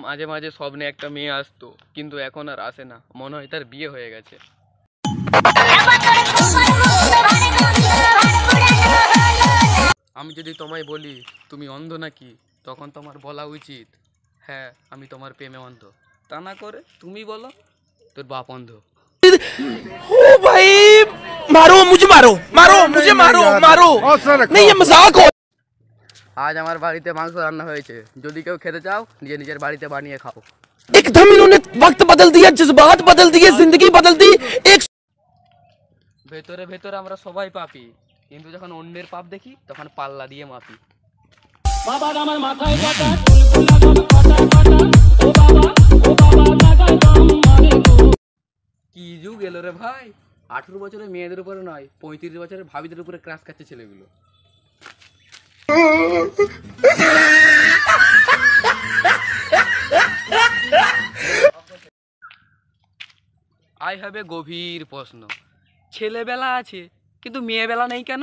মাঝে মাঝে স্বপ্নে একটা মেয়ে আসতো, কিন্তু এখন আর আসে না, মনে হয় তার বিয়ে হয়ে গেছে। আমি যদি তোমায় বলি তুমি অন্ধ নাকি, তখন তোমার বলা উচিত হ্যাঁ আমি তোমার প্রেমে অন্ধ। তা না করে তুমি বলো তোর বাপ অন্ধ। ओ भाई मारो मुझे, मारो मारो मुझे, मारो मारो नहीं, ये मजाक हो। আজ আমার বাড়িতে মাংস রান্না হয়েছে, যদি কেউ খেতে চাও নিজে নিজের বাড়িতে বানিয়ে খাও। एकदम इन्होंने वक्त बदल दिया, जज्बात बदल दिए, जिंदगी बदल दी। एक ভেতরে ভেতরে আমরা সবাই পাপী, কিন্তু যখন অন্যের পাপ দেখি তখন পাল্লা দিয়ে মাপি। কি যুগ এলো রে ভাই, 18 বছরের মেয়েদের উপরে নয়, 35 বছরের ভাবিদের উপরে ক্রাশ খাচ্ছে ছেলেগুলো। আই হ্যাভ এ গভীর প্রশ্ন, ছেলেবেলা আছে কিন্তু মেয়েবেলা নেই কেন?